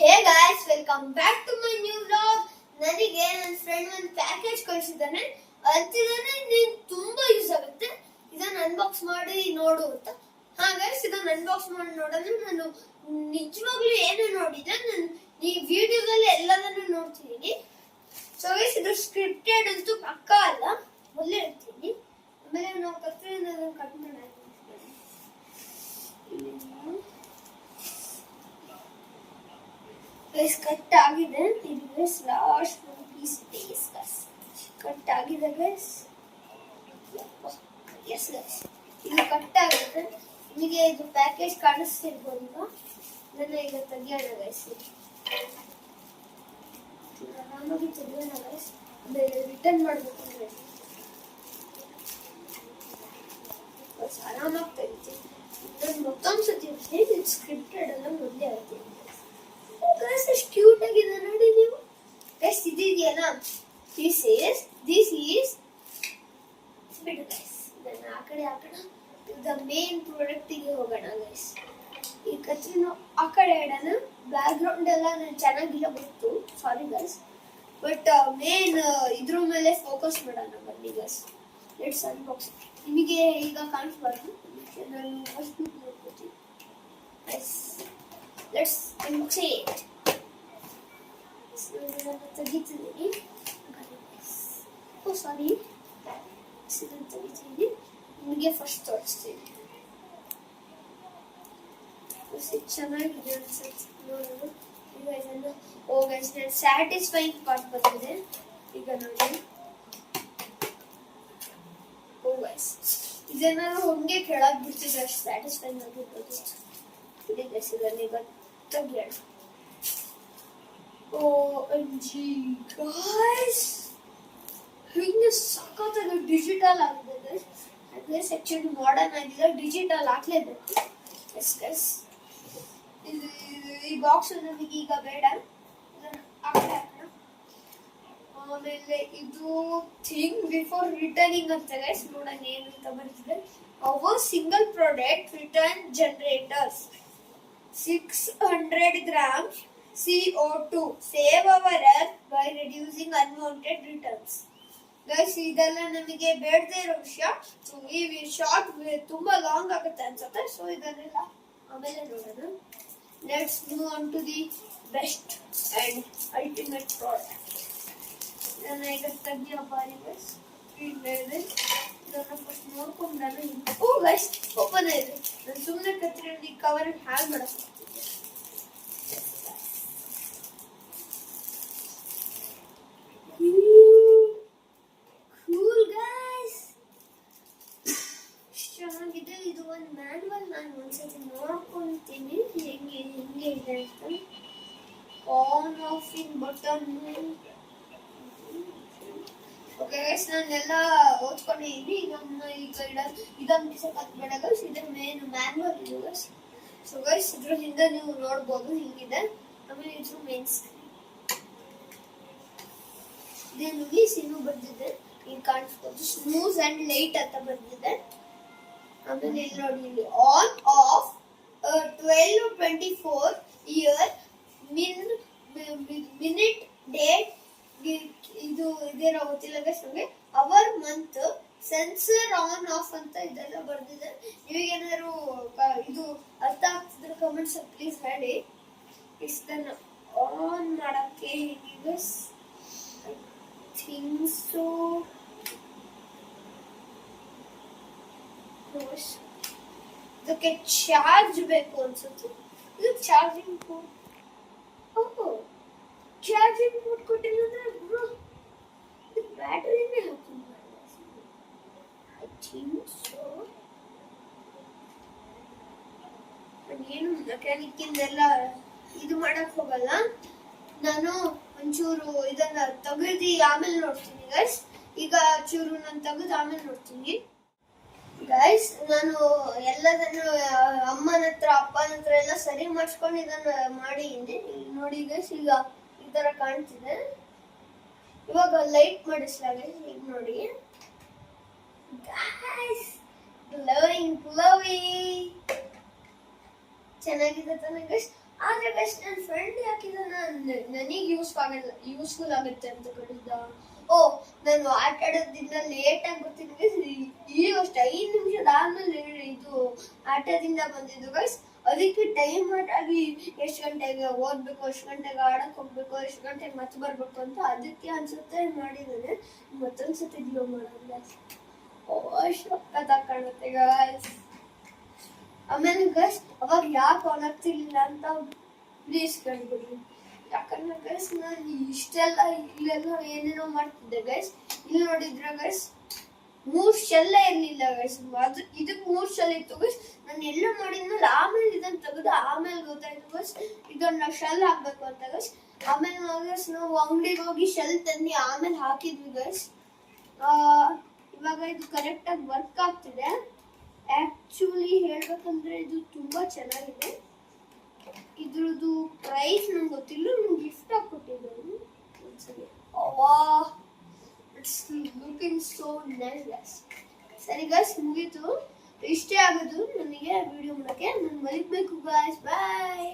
Hey guys, welcome back to my new vlog. ನನಗೆ ನನ್ನ friend ಒಂದು ಪ್ಯಾಕೇಜ್ ಕಳಿಸಿದ್ದಾನೆ. ಅಂತಿದ್ದಾನೆ ನೀನು ತುಂಬಾ ಯೂಸ್ ಆಗುತ್ತೆ, ಇದನ್ನ ಅನ್ಬಾಕ್ಸ್ ಮಾಡಿ ನೋಡು ಅಂತ. ಗೈಸ್, ಇದನ್ನ ಅನ್ಬಾಕ್ಸ್ ಮಾಡಿ ನೋಡೋದು. ನಾನು ನಿಜವಾಗ್ಲೂ ಏನು ನೋಡಿದೆ, ನಾನು ಈ ವಿಡಿಯೋದಲ್ಲಿ ಎಲ್ಲದನ್ನು ನೋಡ್ತಿದ್ದೀನಿ. ಸೊ ಗೈಸ್, ಇದು ಸ್ಕ್ರಿಪ್ಟೆಡ್ ಅಂತೂ ಪಕ್ಕ ಅಲ್ಲ, ಮೊದಲೇ ಹೇಳ್ತೀನಿ. ಆಮೇಲೆ ನಾವು ಕತ್ತರಿಂದ ಕಟ್ ಮಾಡಿ ಕಟ್ ಆಗಿದೆ. ಇದು ಲಾಸ್ಟ್ ಪೀಸ್ ಕಟ್ ಆಗಿದೆ ಗೈಸ್. ಎಸ್ ಗೈಸ್, ಇದು ಕಟ್ ಆಗಿದೆ. ನಿಮಗೆ ಇದು ಪ್ಯಾಕೇಜ್ ಕಾಣಿಸ್ತಿರ್ಬೋದು. ನನ್ನ ಈಗ ತೆಗಿಯೋಣ ಗೈಸ್, ಆರಾಮಾಗಿ ತೆಗಿಯೋಣ ಗೈಸ್. ರಿಟರ್ನ್ ಮಾಡಬೇಕು ಅಂದ್ರೆ ಆರಾಮಾಗಿ ತೆಗಿತೀನಿ. ನಾನು ಮತ್ತೊಂದು ಸತಿ ಇರ್ತೀನಿ, ಇದು ಸ್ಕ್ರಿಪ್ಟೆಡ್ ಎಲ್ಲ ಮೊದಲೇ ಹೇಳ್ತೀನಿ. ಎಷ್ಟು ಕ್ಯೂಟ್ ಆಗಿದೆ ನೋಡಿ ನೀವು ಗೈಸ್. ಇದೆಯಲ್ಲ, ದಿಸ್ ಈಸ್ ಬಿಡು ಗೈಸ್. ಇದನ್ನ ಆ ಕಡೆ ಈಗ ಮೇನ್ ಪ್ರಾಡಕ್ಟ್ ಗೆ ಹೋಗೋಣ ಗೈಸ್. ಈ ಕತ್ರಿನ ಆ ಕಡೆ ಇಡೋಣ. ಬ್ಯಾಕ್ ಗ್ರೌಂಡ್ ಎಲ್ಲ ಚೆನ್ನಾಗಿಲ್ಲ ಗೊತ್ತು, ಸಾರಿ ಗೈಸ್. ಬಟ್ ಮೇನ್ ಇದ್ರ ಮೇಲೆ ಫೋಕಸ್ ಮಾಡೋಣ ಬನ್ನಿ ಗೈಸ್. Let's unbox. ನಿಮಗೆ ಈಗ ಕಾಣಿಸ್ಬಾರ್ದು, ನಾನು ಫಸ್ಟ್ ನೋಡ್ಕೊತೀನಿ ಗೈಸ್. Let's unbox it. ತೆಗಿತಿದ್ದೀನಿ. ಓ ಸಾರಿ, ತೆಗಿತೀನಿ. ನಿಮಗೆ ಫಸ್ಟ್ ತೋರಿಸ್ತೀನಿ. ಚೆನ್ನಾಗಿದೆ ಅನ್ಸುತ್ತೆ ನೋಡೋದು. ಈಗ ಇದನ್ನು ಗೈಸ್, ನಾನು ಸ್ಯಾಟಿಸ್ಫೈಯಿಂಗ್ ಪಾರ್ಟ್ ಬಂದಿದೆ. ಈಗ ನೋಡಿ ಗೈಸ್, ಇದನ್ನೆಲ್ಲ ಹಂಗೆ ಕೆಳಗೆ ಬಿಡ್ತಿದ್ದೆ, ಅಷ್ಟು ಸ್ಯಾಟಿಸ್ಫೈಯಿಂಗ್ ಆಗಿರ್ಬೋದು. ಇದೆ ಗೈಸ್, ಇದನ್ನ ಈಗ ತೆಗಿಯೋಣ. OMG guys, ಹಿಂಗೆ ಸಖತ್ತಾಗಿ ಡಿಜಿಟಲ್ ಆಗಿದೆ ಗೈಸ್. ಅಟ್ಲೀಸ್ಟ್ ಆಕ್ಚುಲಿ ಮಾಡರ್ನ್ ಆಗಿದೆ, ಡಿಜಿಟಲ್ ಹಾಕ್ಲೇಬೇಕು. ಎಸ್ ಗೈಸ್, ಇದು ಈ ಬಾಕ್ಸ್ ನಮಗೆ ಈಗ ಬೇಡ, ಇದನ್ನು ಹಾಕೋಣ. ಆಮೇಲೆ ಇದು ಥಿಂಗ್ ಬಿಫೋರ್ ರಿಟರ್ನಿಂಗ್ ಅಂತ ಗೈಸ್. ನೋಡೋಣ ಏನು ಅಂತ ಬರ್ತಿದೆ. Our single product return generators 600 grams CO2 save our earth by reducing unwanted returns. Guys, ಇದೆಲ್ಲ ನಮಗೆ ಬೇಡದೇ ಇರೋ ವಿಷಯ. ಸೊ ಈ ಶಾರ್ಟ್ ತುಂಬಾ ಲಾಂಗ್ ಆಗುತ್ತೆ ಅನ್ಸುತ್ತೆ. ಸೊ ಇದನ್ನೆಲ್ಲ ಆಮೇಲೆ ನೋಡೋಣ. Let's move on to the best and ultimate product. ಇದನ್ನ ಈಗ ತೆಗಿಯೋ ಬಾರಿ ಗೈಸ್. ಇದನ್ನ ಫಸ್ಟ್ ನೋಡ್ಕೊಂಡು ನಾನು ಗೈಸ್ ಓಪನ್ ಇದೆ. ನಾನು ಸುಮ್ಮನೆ ಕತ್ರಿ ಕವರ್ ಹ್ಯಾಂಗ್ ಮಾಡಕ್ಕೆ ಚೆನ್ನಾಗಿದೆ. ಇದು ಒಂದು ಮ್ಯಾನ್ಯಲ್. ನಾನು ಒಂದ್ಸತಿ ನೋಡ್ಕೊಂತೀನಿ ಹೆಂಗೆ ಇದೆ ಅಂತ. On of in button. Okay guys, ನಾನೆಲ್ಲ ಓದ್ಕೊಂಡಿದ್ದೀನಿ. ಈಗ ಇದೊಂದು ಬಿಸಕ್ಕೆ ಬೇಡ ಗೈಸ್. ಇದು ಮೇನ್ ಮ್ಯಾನ್ಯಲ್ ಇದು ಗೈಸ್. ಸೊ ಗೈಸ್, ಇದ್ರ ಹಿಂದೆ ನೀವು ನೋಡ್ಬೋದು ಹಿಂಗಿದೆ. ಆಮೇಲೆ ಇದ್ರ ಮೇನ್ ಸ್ಕ್ರೀನ್ ಇದೆ. ಇನ್ನೂ ಬರ್ದಿದೆ, ಈಗ ಕಾಣಿಸ್ಬೋದು. ಸ್ಮೂತ್ ಅಂಡ್ ಲೈಟ್ ಅಂತ ಬರ್ದಿದೆ. ಆಮೇಲೆ ಇಲ್ಲಿ ನೋಡಿ, ಇಲ್ಲಿ on off 12-24 year minute date. ಇದು ಇದೇನೋ ಗೊತ್ತಿಲ್ಲ ಗೈಸ್ ನಮಗೆ. Hour month sensor on off ಅಂತ ಇದೆಲ್ಲ ಬರ್ದಿದೆ. ನಿಮಗೇನಾದ್ರು ಇದು ಅರ್ಥ ಆಗ್ತಿದ್ರೆ ಕಮೆಂಟ್ಸ್ ಪ್ಲೀಸ್ ಹೇಳಿ. ಇಷ್ಟನ್ನ ಆನ್ ಮಾಡಕ್ಕೆ ಹೇಗೆ ಥಿಂಗ್ಸ್ ಇದಕ್ಕೆ ಚಾರ್ಜ್ ಬೇಕು ಅನ್ಸುತ್ತೆ. ಇದು ಚಾರ್ಜಿಂಗ್ ಪೋರ್ಟ್. ಚಾರ್ಜಿಂಗ್ ಪೋರ್ಟ್ ಕೊಟ್ಟಿಲ್ಲ ಅಂದ್ರೆ ಬ್ಯಾಟರಿನೇ ಹಾಕಿಲ್ಲ. I think so. ನಾನೇನು ಮೆಕ್ಯಾನಿಕ್ ಇಂದೆಲ್ಲ ಇದು ಮಾಡಕ್ ಹೋಗಲ್ಲ. ನಾನು ಒಂಚೂರು ಇದನ್ನ ತೆಗೆದು ಆಮೇಲೆ ನೋಡ್ತೀನಿ ಗೈಸ್. ಈಗ ಚೂರು ನಾನು ತೆಗೆದು ಆಮೇಲೆ ನೋಡ್ತೀನಿ ಗೈಸ್. ನಾನು ಎಲ್ಲದನ್ನು ಅಮ್ಮನ ಹತ್ರ ಅಪ್ಪನ ಹತ್ರ ಎಲ್ಲ ಸರಿ ಮಾಡಿಸ್ಕೊಂಡು ಇದನ್ನ ಮಾಡಿದ್ದೀನಿ. ನೋಡಿ ಗೈಸ್, ಈಗ ಈ ತರ ಕಾಣ್ತಿದೆ. ಇವಾಗ ಲೈಟ್ ಮಾಡಿಸ್ಲಾ ಗೈಸ್. ಈಗ ನೋಡಿ ಗೈಸ್, ಗ್ಲೋಯಿಂಗ್ ಚೆನ್ನಾಗಿದೆ ತಾನೆ ಗೈಸ್. ಆದ್ರೆ ಗೈಸ್ ನನ್ನ ಫ್ರೆಂಡ್ ಹಾಕಿದ ನನಗೆ ಯೂಸ್ಫುಲ್ ಆಗುತ್ತೆ ಅಂತ ಕಳಿಸ್ದ. ಓ ನಾನು ಆಟ ಆಡೋದ್ರಿಂದ ಲೇಟ್ ಆಗಿ ಬರ್ತೀನಿ ಗೈಸ್. ಈಗ ಅಷ್ಟು 5 ನಿಮಿಷದ ಆದ್ಮೇಲೆ ಇದು ಆಟದಿಂದ ಬಂದಿದ್ದು ಗೈಸ್. ಅದಕ್ಕೆ ಟೈಮ್ ಆಗಿ ಎಷ್ಟು ಗಂಟೆಗೆ ಓದ್ಬೇಕು, ಎಷ್ಟು ಗಂಟೆಗೆ ಆಡಕ್ ಹೋಗ್ಬೇಕು, ಎಷ್ಟು ಗಂಟೆಗೆ ಮತ್ತೆ ಬರ್ಬೇಕು ಅಂತ ಅದಕ್ಕೆ ಅನ್ಸುತ್ತೆ ಮಾಡಿದ್ದಾನೆ. ಮತ್ತೊಂದ್ಸತಿ ಜೀವ ಮಾಡೋಲ್ಲ. ಸಕ್ಕತ್ತ ಕಾಣುತ್ತೆ ಗೈಸ್. ಆಮೇಲೆ ಗೈಸ್ ಅವಾಗ ಯಾಕೆ ಆನ್ ಆಗ್ತಿರ್ಲಿಲ್ಲ ಅಂತ ಪ್ಲೀಸ್ ಕೇಳ್ಬಿಡ್ರಿ. ಯಾಕಂದ್ರೆ ಗೈಸ್ ನಾನು ಇಷ್ಟೆಲ್ಲ ಇಲ್ಲೆಲ್ಲ ಏನೇನೋ ಮಾಡ್ತಿದ್ದೆ ಗೈಸ್. ಇಲ್ಲಿ ನೋಡಿದ್ರೆ ಗೈಸ್ 3 ಶೆಲ್ಲ ಇರ್ಲಿಲ್ಲ ಗೈಸ್. ಅದು ಇದಕ್ಕೆ 3 ಶೆಲ್ ಇತ್ತು ಗೈಸ್. ನಾನು ಎಲ್ಲ ಮಾಡಿದ್ಮೇಲೆ ಆಮೇಲೆ ಇದನ್ನ ತೆಗೆದು ಆಮೇಲೆ ಗೊತ್ತಾಯ್ತು ಗೈಸ್ ಇದನ್ನ ಶೆಲ್ ಹಾಕ್ಬೇಕು ಅಂತ ಗೈಸ್. ಆಮೇಲೆ ಗೈಸ್ ನಾವು ಅಂಗಡಿಗೆ ಹೋಗಿ ಶೆಲ್ ತಂದು ಆಮೇಲೆ ಹಾಕಿದ್ವಿ ಗೈಸ್. ಇವಾಗ ಇದು ಕರೆಕ್ಟ್ ಆಗಿ ವರ್ಕ್ ಆಗ್ತಿದೆ. ಆಕ್ಚುಲಿ ಹೇಳ್ಬೇಕಂದ್ರೆ ಇದು ತುಂಬಾ ಚೆನ್ನಾಗಿದೆ. ಇದ್ರದ್ದು ಪ್ರೈಸ್ ನಂಗೆ ಗೊತ್ತಿಲ್ಲ, ನಂಗೆ ಗಿಫ್ಟ್ ಆಗಿ ಕೊಟ್ಟಿದ್ದಾರೆ. It's looking so nice. ಸರಿ ಗೈಸ್ ಮುಗೀತು. ಇಷ್ಟೇ ಆಗೋದು ನನಗೆ ವಿಡಿಯೋ ಮಾಡಕ್ಕೆ. ನಾನು ಮಲಗಬೇಕು ಗೈಸ್. ಬಾಯ್.